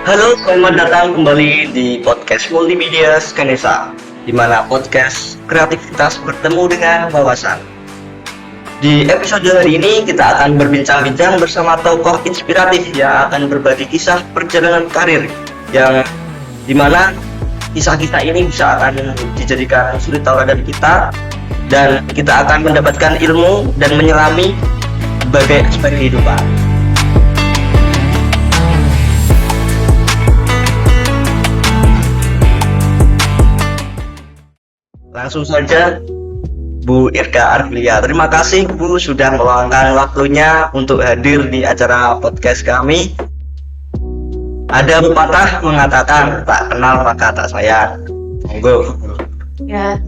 Halo, selamat datang kembali di podcast Multimedia Skanesa, di mana podcast kreativitas bertemu dengan wawasan. Di episode hari ini kita akan berbincang-bincang bersama tokoh inspiratif yang akan berbagi kisah perjalanan karir yang dimana kisah-kisah ini bisa akan dijadikan suri tauladan kita dan kita akan mendapatkan ilmu dan menyelami berbagai aspek kehidupan. Langsung saja Bu Irka Arfilia. Terima kasih Bu sudah meluangkan waktunya untuk hadir di acara podcast kami. Ada pepatah mengatakan tak kenal maka tak sayang. Monggo. Ya,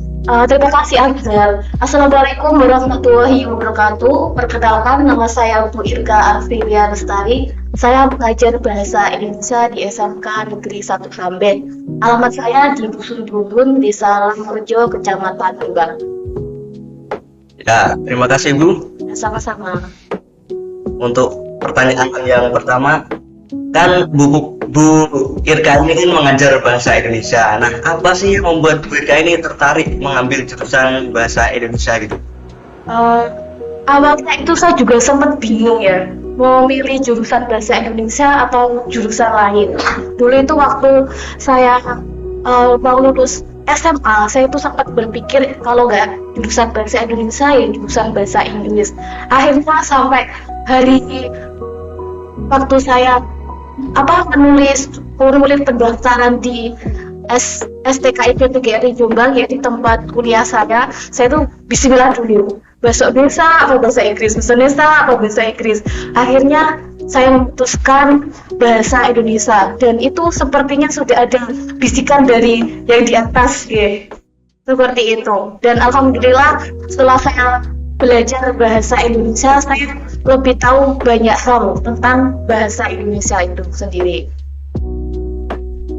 terima kasih Angel. Assalamualaikum warahmatullahi wabarakatuh. Perkenalkan, nama saya Bu Irka Arfilia Lestari. Saya mengajar bahasa Indonesia di SMK Negeri 1 Samben. Alamat saya di Dusun Bubun, Desa Langrejo, Kecamatan Rembang. Ya, terima kasih Bu. Sama-sama. Untuk pertanyaan yang pertama, kan Bu Irka ini kan mengajar bahasa Indonesia. Nah, apa sih yang membuat Bu Irka ini tertarik mengambil jurusan bahasa Indonesia gitu? Awalnya itu saya juga sempat bingung ya, mau milih jurusan bahasa Indonesia atau jurusan lain. Dulu itu waktu saya mau lulus SMA, saya itu sempat berpikir kalau nggak jurusan bahasa Indonesia ya jurusan bahasa Inggris. Akhirnya sampai hari waktu saya menulis pendaftaran di STKIP PGRI Jombang, ya di tempat kuliah saya tuh bismillah dulu, bahasa Indonesia atau bahasa Inggris, bahasa Indonesia atau bahasa Inggris. Akhirnya saya memutuskan bahasa Indonesia, dan itu sepertinya sudah ada bisikan dari yang di atas ya, seperti itu. Dan alhamdulillah setelah saya belajar bahasa Indonesia, saya lebih tahu banyak hal tentang bahasa Indonesia itu sendiri.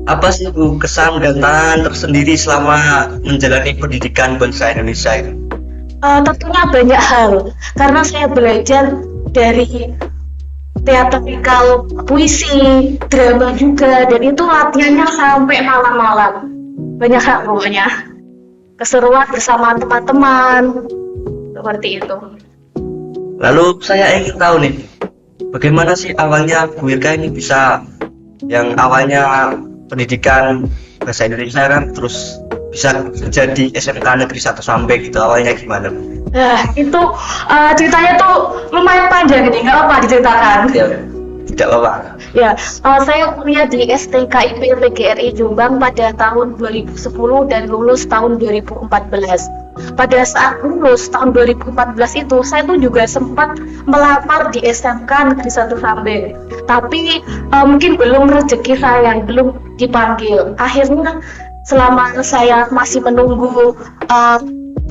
Apa sih Bu kesan dan tantangan tersendiri selama menjalani pendidikan bahasa Indonesia itu? Tentunya banyak hal, karena saya belajar dari teatrikal, puisi, drama juga, dan itu latihannya sampai malam-malam. Banyak hal pokoknya. Keseruan bersama teman-teman, seperti itu. Lalu saya ingin tahu nih, bagaimana sih awalnya Bu Irka ini bisa, yang awalnya pendidikan bahasa Indonesia kan terus bisa kerja di SMK Negeri 1 Samben gitu, awalnya gimana? Itu ceritanya tuh lumayan panjang ini, nggak apa diceritakan. Ya, tidak apa-apa. Ya, saya kuliah di STKIP PGRI Jombang pada tahun 2010 dan lulus tahun 2014. Pada saat lulus tahun 2014 itu, saya tuh juga sempat melamar di SMK Negeri 1 Samben. Tapi mungkin belum rezeki saya, belum dipanggil. Akhirnya selama saya masih menunggu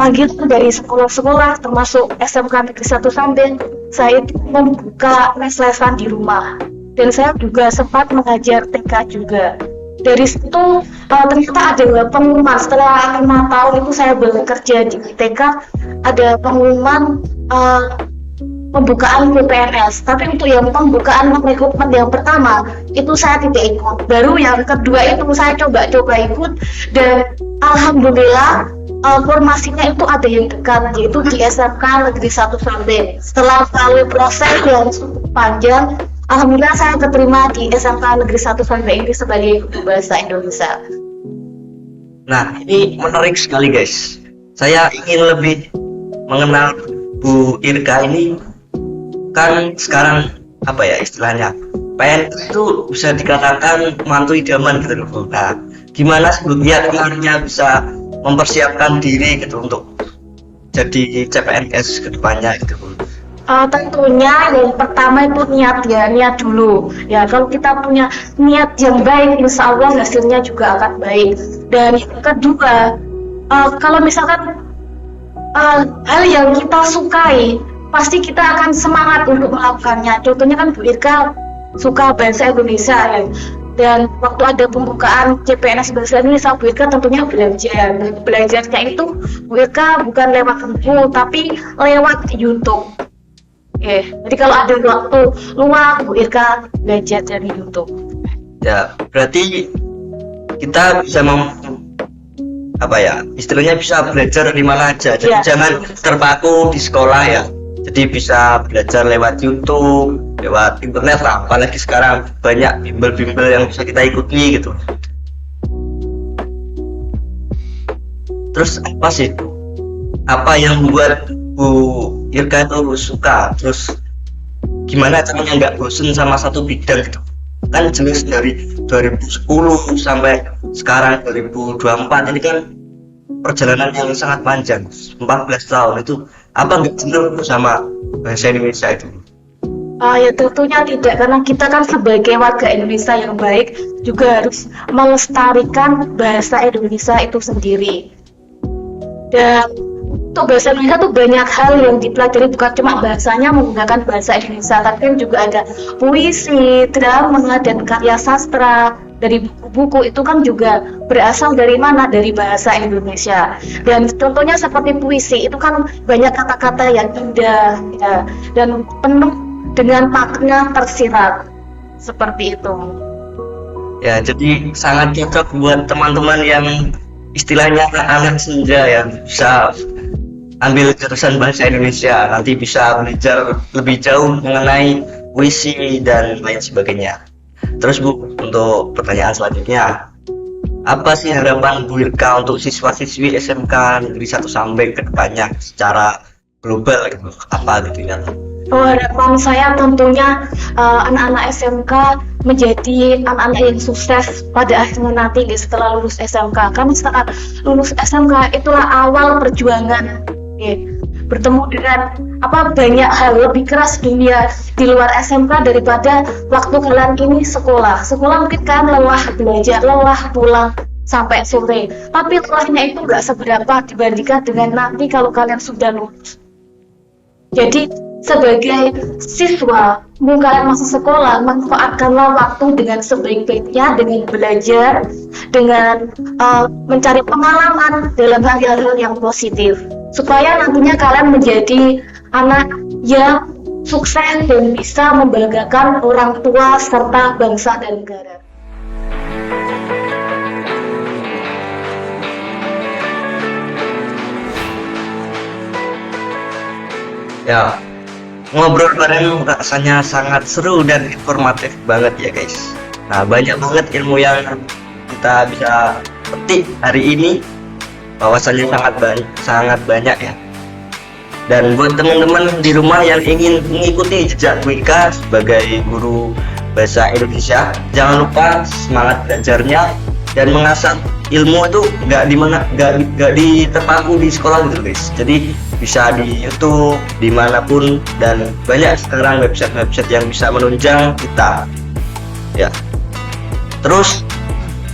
panggilan dari sekolah-sekolah termasuk SMK Negeri 1 Samben, saya itu membuka les-lesan di rumah. Dan saya juga sempat mengajar TK juga. Dari situ ternyata ada pengumuman, setelah 5 tahun itu saya bekerja di TK, ada pengumuman pembukaan PNS. Tapi untuk yang pembukaan rekrutmen yang pertama itu saya tidak ikut. Baru yang kedua itu saya coba-coba ikut, dan alhamdulillah formasinya itu ada yang dekat, yaitu di SMK Negeri 1 Samben. Setelah melalui proses yang cukup panjang, alhamdulillah saya keterima di SMK Negeri 1 Samben ini sebagai guru bahasa Indonesia. Nah, ini menarik sekali guys. Saya ingin lebih mengenal Bu Irka ini. Kan sekarang apa ya istilahnya, PNS itu bisa dikatakan mantu idaman gitu loh. Nah, gimana sih Bu ya kemarinnya bisa mempersiapkan diri gitu untuk jadi CPNS ke depannya gitu Bu? Tentunya yang pertama itu niat dulu ya. Kalau kita punya niat yang baik, insya Allah hasilnya juga akan baik. Dan yang kedua, kalau misalkan hal yang kita sukai, pasti kita akan semangat untuk melakukannya. Contohnya kan Bu Irka suka bahasa Indonesia ya. Dan waktu ada pembukaan CPNS bahasa Indonesia, Bu Irka tentunya belajar. Belajarnya itu Bu Irka bukan lewat buku, tapi lewat YouTube. Jadi kalau ada waktu luang, Bu Irka belajar dari YouTube. Ya, berarti kita bisa istilahnya bisa belajar di mana aja. Jadi Ya. jangan terpaku di sekolah ya. Jadi bisa belajar lewat YouTube, lewat internet lah. Apalagi sekarang banyak bimbel-bimbel yang bisa kita ikuti gitu. Terus apa yang membuat Bu Irka itu suka? Terus gimana caranya nggak bosen sama satu bidang gitu? Kan jelas dari 2010 sampai sekarang 2024 ini kan perjalanan yang sangat panjang, 14 tahun itu. Apa nggak jenuh sama bahasa Indonesia itu? Ya tentunya tidak, karena kita kan sebagai warga Indonesia yang baik juga harus melestarikan bahasa Indonesia itu sendiri. Dan untuk bahasa Indonesia tuh banyak hal yang dipelajari, bukan cuma bahasanya menggunakan bahasa Indonesia, tapi juga ada puisi, drama, dan karya sastra. Dari buku-buku itu kan juga berasal dari mana? Dari bahasa Indonesia. Dan contohnya seperti puisi, itu kan banyak kata-kata yang indah ya, dan penuh dengan makna tersirat. Seperti itu. Ya, jadi sangat cocok buat teman-teman yang istilahnya anak senja yang bisa ambil jurusan bahasa Indonesia, nanti bisa belajar lebih jauh mengenai puisi dan lain sebagainya. Terus Bu, untuk pertanyaan selanjutnya, apa sih harapan Bu Irka untuk siswa-siswi SMK Negeri 1 sampai ke depannya secara global gitu? Apa gitu ya? Harapan saya tentunya anak-anak SMK menjadi anak-anak yang sukses pada akhirnya nanti setelah lulus SMK. Karena setelah lulus SMK itulah awal perjuangan, bertemu dengan banyak hal lebih keras dunia di luar SMK daripada waktu kalian ini sekolah. Sekolah mungkin kan lelah belajar, lelah pulang sampai sore. Tapi lelahnya itu nggak seberapa dibandingkan dengan nanti kalau kalian sudah lulus. Jadi sebagai siswa, kalian masih sekolah, manfaatkanlah waktu dengan sebaik-baiknya, dengan belajar, dengan mencari pengalaman dalam hal-hal yang positif, supaya nantinya kalian menjadi anak yang sukses dan bisa membanggakan orang tua serta bangsa dan negara. Ya, ngobrol bareng rasanya sangat seru dan informatif banget ya guys. Nah, banyak banget ilmu yang kita bisa petik hari ini, bahwasannya sangat banyak ya. Dan buat teman-teman di rumah yang ingin mengikuti jejak Bu Irka sebagai guru bahasa Indonesia, jangan lupa semangat belajarnya dan mengasah ilmu itu nggak terpaku di sekolah gitu guys. Jadi bisa di YouTube dimanapun, dan banyak sekarang website yang bisa menunjang kita ya. Terus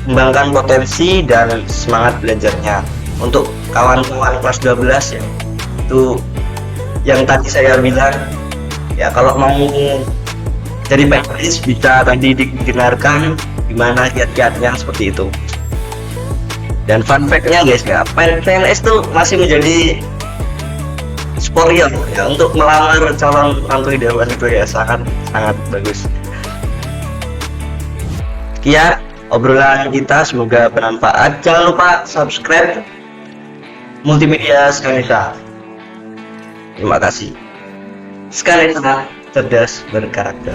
kembangkan potensi dan semangat belajarnya. Untuk kawan-kawan kelas 12 ya, itu yang tadi saya bilang ya, kalau mau jadi PNS bisa tadi didengarkan gimana kiat-kiatnya seperti itu. Dan fun fact-nya guys ya, PNS tuh masih menjadi spoiler ya untuk melamar calon mantu idaman itu ya, sangat bagus. Ya, obrolan kita semoga bermanfaat. Jangan lupa subscribe Multimedia Skanesa. Terima kasih. Skanesa, cerdas berkarakter.